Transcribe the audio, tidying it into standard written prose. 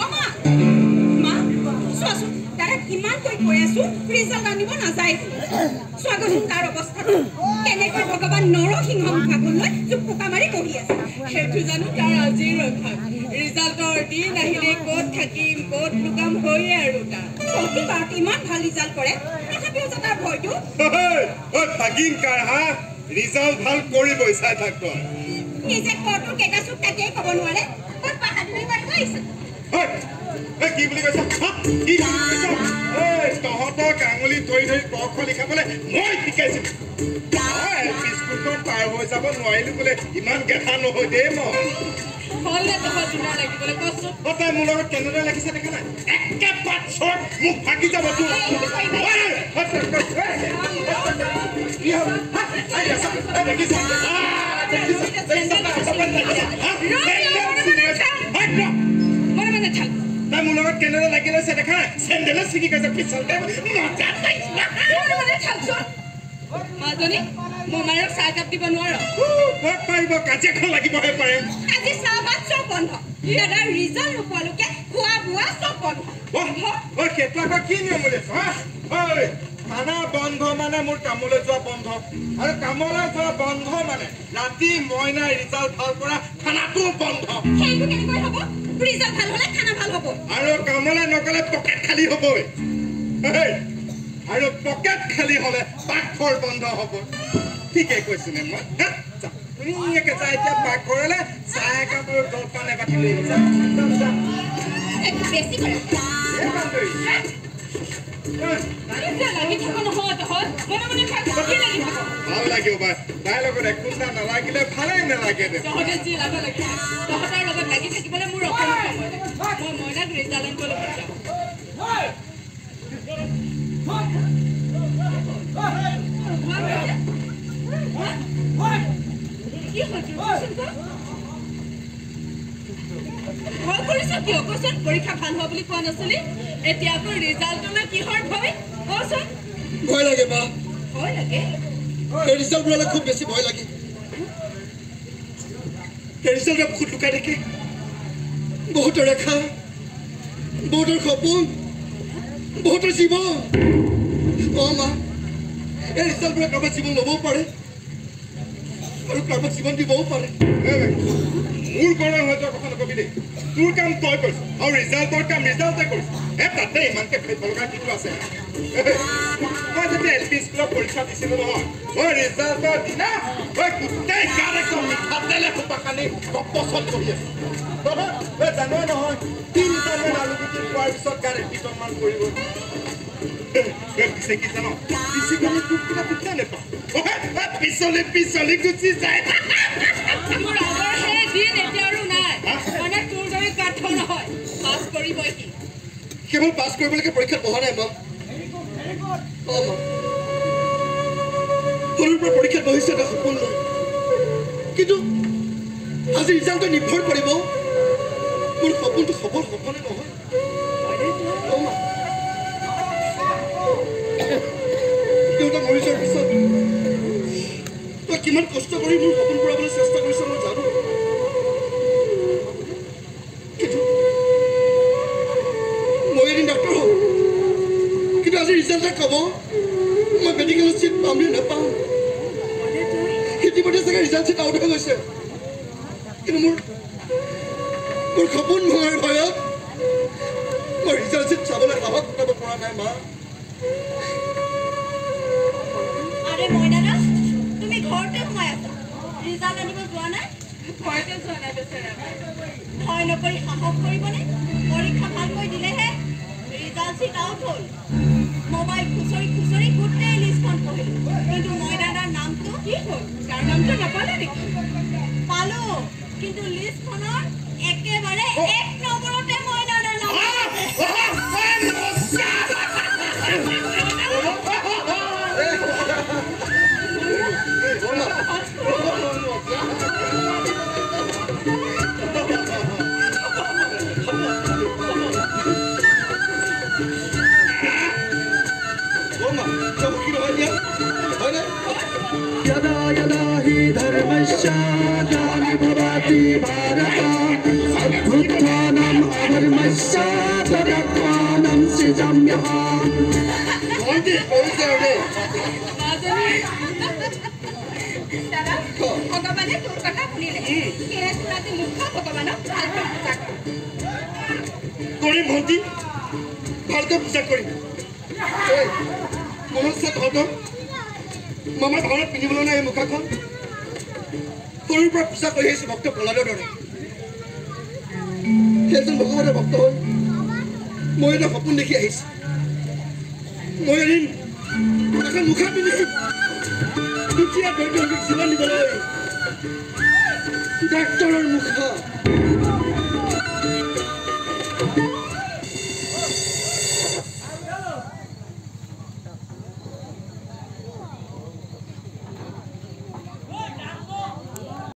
অমা মা চোৱাচোন তাৰে কিমান কৈ আছো ৰিজাল্ট আনিব নাযায় স্বাগতম তাৰ অৱস্থাটো কেনেকৈ ভগৱান নৰসিংহ মুখালৈ জুপুকা মাৰি বহি আছে সেইটো জানো তাৰ আজিৰ অভ্যাস ৰিজাল্টৰ দিন আহিলে ক'ত থাকিম ক'ত লুকাম হৈয়ে আৰু তাৰ প্ৰতিবাৰত ইমান ভাল ৰিজাল্ট কৰে তথাপিও যে তাৰ ভয়টো থাকিম কাৰ হা ৰিজাল্ট ভাল কৰিবই চাই থাক তই নিজে কটো কেটা চুক তাকেই ক'ব নোৱাৰে ক'ত বাহাদুৰি মাৰি গৈছে কি বুলি কৈছ কি তহঁতক আঙুলি ধৰি ধৰি ক খ লিখাবলৈ মই শিকাইছিলো বিস্কুটখন পাৰ হৈ যাব নোৱাৰিলো বোলে ইমান গেধা নহয় দেই মই তাই মোৰ লগত কেনেদৰে লাগিছে দেখা নাই একে পাছত মোক ভাগি যাব তোৰ তাই মোৰ লগত কেনেদৰে লাগি লৈছে দেখা নাই চেণ্ডেলে ছিগি গৈছে পিছলতে মাজনী মমাৰক চাহ কাপ দিব নোৱাৰো পাৰিব কাজিয়াখন লাগিবহে পাৰে আজি চাহপাত চব বন্ধ দাদাৰ ৰিজাল্ট নোপোৱালৈকে খোৱা বোৱা চব বন্ধ সেইটো আকৌ কি নিয়ম উলিয়াইছ খানা বন্ধ মানে মোৰ কামলৈ যোৱা বন্ধ আৰু কামলৈ যোৱা বন্ধ মানে ৰাতি মইনা ৰিজাল্ট ভাল কৰা খানাটোও বন্ধ সেইটো কেনেকৈ হ'ব ৰিজাল্ট ভাল হ'লে খানা ভাল হ'ব আৰু কামলৈ নগ'লে পকেট খালী হ'বই আৰু পকেট খালী হ'লে পাকঘৰ বন্ধ হ'ব ঠিকে কৈছোনে মই ধুনীয়াকে যা এতিয়া পাকঘৰলৈ চাহ একাপ জলপান এবাটি লৈ যা বেছি কৰে ভাল লাগিব বা তাইৰ লগত একোটা নালাগিলে ভালেই নালাগে তহঁতে যি লাগে তহঁতৰ লগত লাগি থাকিবলৈ মোৰ অকণো সময় নাই মই মইনাক ৰিজাল্ট আনিবলৈ পঠিয়াম কি ভয় কৰিছ কিয় কচোন পৰীক্ষা ভাল হোৱা বুলি কোৱা নাছিলি এতিয়া আকৌ ৰিজাল্টলৈ কিহৰ ভয় কচোন ভয় লাগে মা ভয় লাগে ৰিজাল্ট বোলে খুব বেছি ভয় লাগে ৰিজাল্টে বহুত লুকাই থাকে বহুতৰ ৰেখা বহুতৰ সপোন বহুতৰ জীৱন মা এই ৰিজাল্টবোৰে কাৰোবাৰ জীৱন ল'বও পাৰে আৰু কাৰোবাক জীৱন দিবও পাৰে মোৰ গৰম হৈ যোৱা কথা নকবি দেই তোৰ কাম তই কৰিছ আৰু ৰিজাল্টৰ কাম ৰিজাল্টে কৰিছ তাতে ইমানকে ভাবিব লগা কিটো আছে মই যেতিয়া এল পি স্কুলত পৰীক্ষা দিছিলো নহয় মই ৰিজাল্টৰ দিনা মই গোটেই গাত একদম মিঠাতেলে সোপা কানি পচন্দ কৰি আছো জানোৱে নহয় 3টামান আলু গুটি খোৱাৰ পিছত গাত 1মান কৰিব পিছে কি জানো পিছে গ'লে তোক কিবা পিঠা নেপাওঁ পিছলি পিছলি গুচি যায় মোৰ আগৰ সেই দিন এতিয়া আৰু নাই মানে তোৰ দৰে কাঠ নহয় পাছ কৰিবই কি কেৱল পাছ কৰিবলৈকে পৰীক্ষাত বহা নাই মা সৰুৰ পৰা পৰীক্ষাত বহিছে এটা সপোন লৈ কিন্তু আজি ৰিজাল্টে নিৰ্ভৰ কৰিব মোৰ সপোনটো সফল হ'বনে নহয় দেউতা মৰি যোৱাৰ পিছত তই কিমান কষ্ট কৰি মোৰ সপোন পূৰাবলৈ চেষ্টা কৰিছ মই জানো কিন্তু মই এদিন ডাক্তৰ হ'ম কিন্তু আজি ৰিজাল্টে ক'ব মই মেডিকেলত চিট পাম নে নাপাম ইতিমধ্যে চাগে ৰিজাল্ট চিট আউট হৈ গৈছে কিন্তু মোৰ সপোন ভঙাৰ ভয়ত মই ৰিজাল্ট চিট চাবলৈ সাহস গোটাব পৰা নাই মা আৰে মইনাৰা তুমি ঘৰতে সোমাই আছা ৰিজাল্ট আনিব যোৱা নাই ঘৰতে যোৱা নাই বেচেৰা ভয় নকৰি সাহস কৰিবনে পৰীক্ষা ভালকৈ দিলেহে ৰিজাল্ট চিট আউট হ'ল মোবাইল খুচৰি খুচৰি গোটেই লিষ্টখন পঢ়িলোঁ কিন্তু মইনাৰাৰ নামটো কি হ'ল তাৰ নামটো নাপালে নেকি পালো কিন্তু লিষ্টখনৰ একেবাৰে 1 নম্বৰতে মইনাৰাৰ নাম यदा यदा हि धर्मस्य ग्लानिर्भवति भारत अभ्युत्थान পশ্চাদত্মানম সৃজাম্যহম ভণ্টি কৰিছে আৰু দেই দাদা ভগৱানে তোৰ কথা শুনিলে সেয়ে তোৰ আজি মুখ্য ভগৱানক ভালকৈ পূজা কৰ কৰিম ভণ্টি ভালকৈ পূজা কৰিম ঐ মনত আছে তহঁতৰ মামাৰ ভাওনাত পিন্ধিবলৈ নাই এই মুখাখন সৰুৰ পৰা পূজা কৰি আহিছোঁ ভক্ত প্ৰহ্লাদৰ দৰে সেইজন ভগৱানৰ ভক্ত হ'ল মই এটা সপোন দেখি আহিছোঁ মই এদিন এখন মুখা পিন্ধিছোঁ দুখীয়া দৰিদ্ৰক জীৱন দিবলৈ ডাক্তৰৰ মুখা